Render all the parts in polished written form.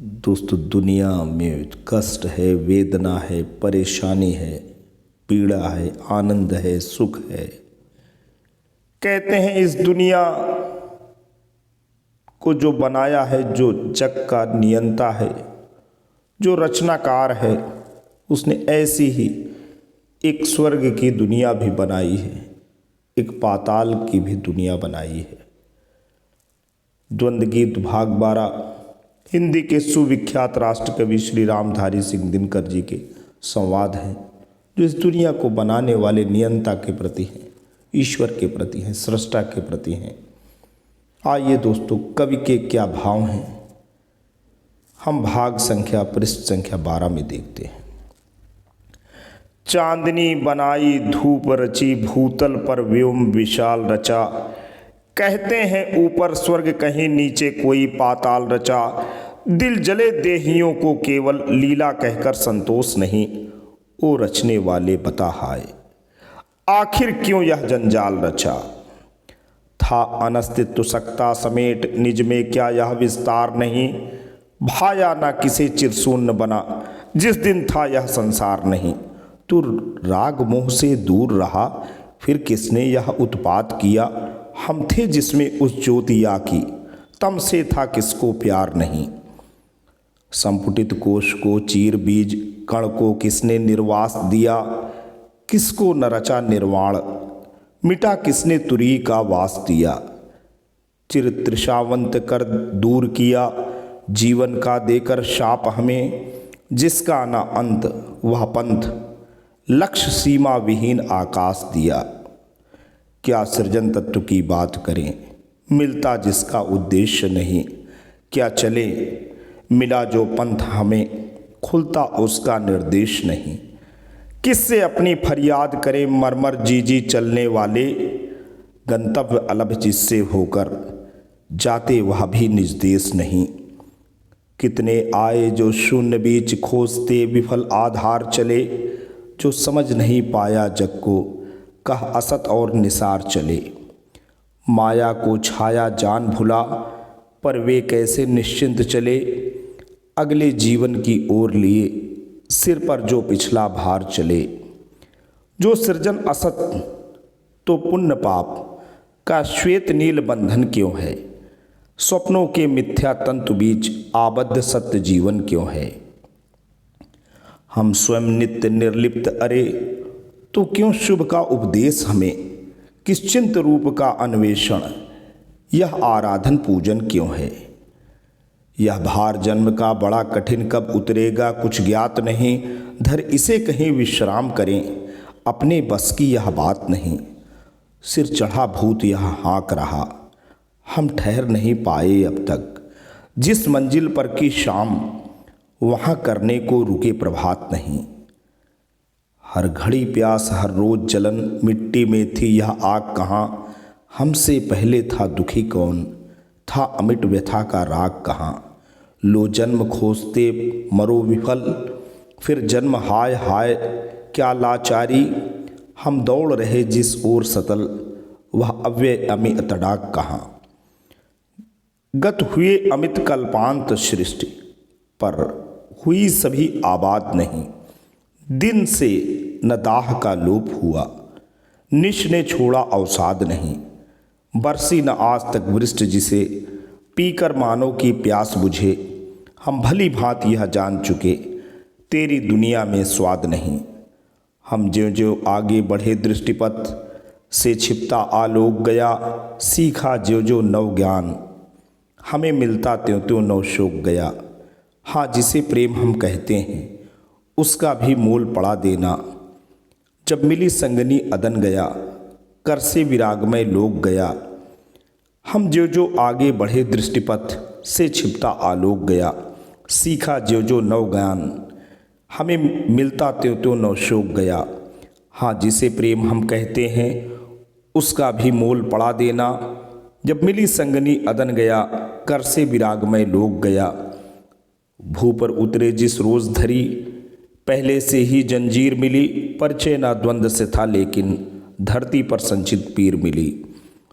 दोस्तों, दुनिया में कष्ट है, वेदना है, परेशानी है, पीड़ा है, आनंद है, सुख है। कहते हैं इस दुनिया को जो बनाया है, जो जग का नियंता है, जो रचनाकार है, उसने ऐसी ही एक स्वर्ग की दुनिया भी बनाई है, एक पाताल की भी दुनिया बनाई है। द्वंद्व गीत भाग 12 हिंदी के सुविख्यात राष्ट्र कवि श्री रामधारी सिंह दिनकर जी के संवाद हैं, जो इस दुनिया को बनाने वाले नियंता के प्रति हैं, ईश्वर के प्रति हैं, सृष्टा के प्रति हैं। आइए दोस्तों, कवि के क्या भाव हैं, हम भाग संख्या पृष्ठ संख्या 12 में देखते हैं। चांदनी बनाई धूप रची, भूतल पर व्योम विशाल रचा। कहते हैं ऊपर स्वर्ग कहीं नीचे कोई पाताल रचा। दिल जले देहियों को केवल लीला कहकर संतोष नहीं, ओ रचने वाले बता हाय, आखिर क्यों यह जंजाल रचा। था अनस्तित्व सकता समेट निज में क्या यह विस्तार नहीं। भाया ना किसे चिरशून्य बना जिस दिन था यह संसार नहीं। तू राग मोह से दूर रहा, फिर किसने यह उत्पात किया। हम थे जिसमें उस ज्योतिया की, तम से था किसको प्यार नहीं। संपुटित कोश को चीर बीज कण को किसने निर्वास दिया। किसको न रचा निर्वाण, मिटा किसने तुरी का वास दिया। चिर त्रिषावंत कर दूर किया, जीवन का देकर शाप हमें। जिसका न अंत वह पंथ, लक्ष्य सीमा विहीन आकाश दिया। क्या सृजन तत्व की बात करें, मिलता जिसका उद्देश्य नहीं। क्या चले मिला जो पंथ हमें, खुलता उसका निर्देश नहीं। किससे अपनी फरियाद करें मरमर जी चलने वाले। गंतव्य अलभ जिससे होकर जाते वह भी निज देश नहीं। कितने आए जो शून्य बीच खोजते विफल आधार चले। जो समझ नहीं पाया जग को, कह असत और निसार चले। माया को छाया जान भुला, पर वे कैसे निश्चिंत चले। अगले जीवन की ओर लिए सिर पर जो पिछला भार चले। जो सृजन असत तो पुण्य पाप का श्वेत नील बंधन क्यों है। स्वप्नों के मिथ्या तंतु बीच आबद्ध सत्य जीवन क्यों है। हम स्वयं नित्य निर्लिप्त अरे, तो क्यों शुभ का उपदेश हमें। किस चिंत रूप का अन्वेषण, यह आराधन पूजन क्यों है। यह भार जन्म का बड़ा कठिन कब उतरेगा कुछ ज्ञात नहीं। धर इसे कहीं विश्राम करें, अपने बस की यह बात नहीं। सिर चढ़ा भूत यह हाँक रहा, हम ठहर नहीं पाए अब तक। जिस मंजिल पर की शाम, वहाँ करने को रुके प्रभात नहीं। हर घड़ी प्यास हर रोज जलन, मिट्टी में थी यह आग कहाँ। हमसे पहले था दुखी कौन, था अमिट व्यथा का राग कहाँ। लो जन्म खोजते मरो विफल, फिर जन्म हाय हाय क्या लाचारी। हम दौड़ रहे जिस ओर सतल, वह अव्यय अमित तड़ाक कहाँ। गत हुए अमित कल्पांत सृष्टि, पर हुई सभी आबाद नहीं। दिन से न दाह का लोप हुआ, निश ने छोड़ा अवसाद नहीं। बरसी न आज तक वृष्टि जिसे, पीकर मानव की प्यास बुझे। हम भली भांति यह जान चुके, तेरी दुनिया में स्वाद नहीं। हम ज्यों ज्यों आगे बढ़े दृष्टिपथ से छिपता आलोक गया। सीखा ज्यों ज्यों नव ज्ञान, हमें मिलता त्यों त्यों नव शोक गया। हाँ, जिसे प्रेम हम कहते हैं, उसका भी मोल पड़ा देना। जब मिली संगनी अदन गया, कर से विरागमय लोक गया। हम ज्यों ज्यों आगे बढ़े दृष्टिपथ से छिपता आलोक गया। सीखा ज्यों ज्यों नव ज्ञान, हमें मिलता त्यों त्यों नव शोक गया। हाँ, जिसे प्रेम हम कहते हैं, उसका भी मोल पड़ा देना। जब मिली संगनी अदन गया, कर से विरागमय लोक गया। भू पर उतरे जिस रोज धरी, पहले से ही जंजीर मिली। परिचय ना द्वंद्व से था लेकिन, धरती पर संचित पीर मिली।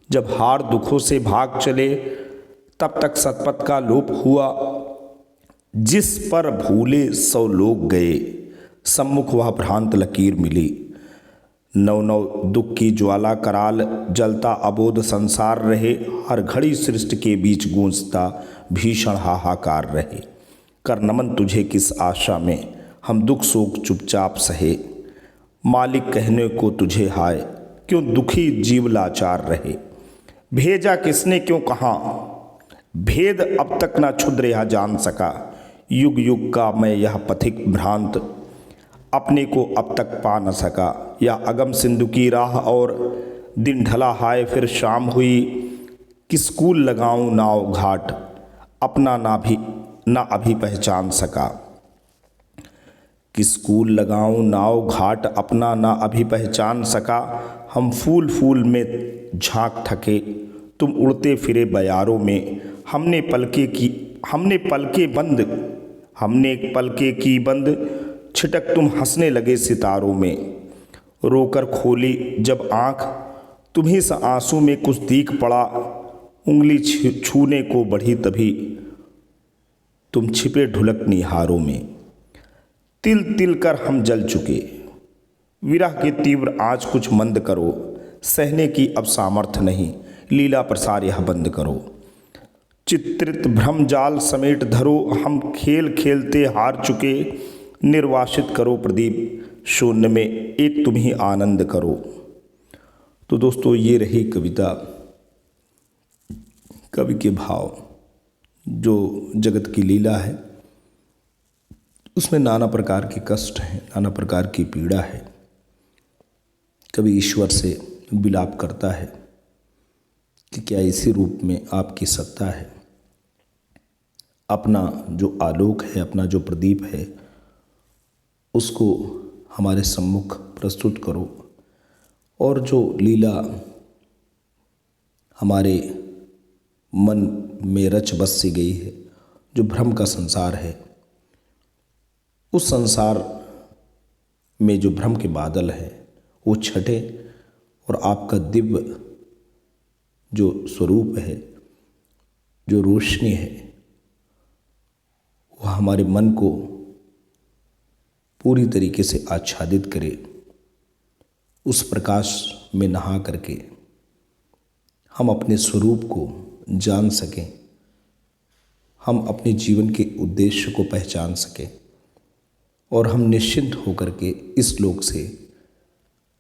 जब हार दुखों से भाग चले, तब तक सतपथ का लोप हुआ। जिस पर भूले 100 लोग गए, सम्मुख वह भ्रांत लकीर मिली। नव नव दुख की ज्वाला कराल, जलता अबोध संसार रहे। हर घड़ी सृष्टि के बीच गूंजता भीषण हाहाकार रहे। कर नमन तुझे किस आशा में, हम दुख शोक चुपचाप सहे। मालिक कहने को तुझे हाय, क्यों दुखी जीव लाचार रहे। भेजा किसने क्यों कहाँ, भेद अब तक ना क्षुद्र यह जान सका। युग युग का मैं यह पथिक भ्रांत, अपने को अब तक पा न सका। यह अगम सिंधु की राह और दिन ढला हाय फिर शाम हुई। किस कूल लगाऊं नाव घाट, अपना ना अभी पहचान सका। किस कूल लगाऊं नाव घाट, अपना ना अभी पहचान सका। हम फूल फूल में झांक थके, तुम उड़ते फिरे बयारों में। हमने पलके की बंद, छिटक तुम हंसने लगे सितारों में। रोकर खोली जब आँख, तुम्हीं सा आंसू में कुछ दीख पड़ा। उंगली छूने को बढ़ी तभी, तुम छिपे ढुलक निहारों में। तिल तिल कर हम जल चुके, विरह के तीव्र आज कुछ मंद करो। सहने की अब सामर्थ्य नहीं, लीला प्रसार यह बंद करो। चित्रित भ्रम जाल समेट धरो, हम खेल खेलते हार चुके। निर्वासित करो प्रदीप शून्य में, एक तुम ही आनंद करो। तो दोस्तों, ये रही कविता, कवि के भाव। जो जगत की लीला है उसमें नाना प्रकार के कष्ट हैं, नाना प्रकार की पीड़ा है। कवि ईश्वर से विलाप करता है कि क्या इसी रूप में आपकी सत्ता है। अपना जो आलोक है, अपना जो प्रदीप है, उसको हमारे सम्मुख प्रस्तुत करो। और जो लीला हमारे मन में रच बस सी गई है, जो भ्रम का संसार है, उस संसार में जो भ्रम के बादल है वो छटे और आपका दिव्य जो स्वरूप है, जो रोशनी है, वह हमारे मन को पूरी तरीके से आच्छादित करे। उस प्रकाश में नहा करके हम अपने स्वरूप को जान सकें, हम अपने जीवन के उद्देश्य को पहचान सकें और हम निश्चिंत होकर के इस लोक से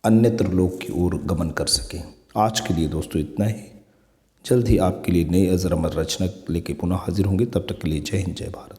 अन्यत्र लोक की ओर गमन कर सकें। आज के लिए दोस्तों इतना ही। जल्द ही आपके लिए नई अजर अमर रचना लेके पुनः हाजिर होंगे। तब तक के लिए जय हिंद, जय भारत।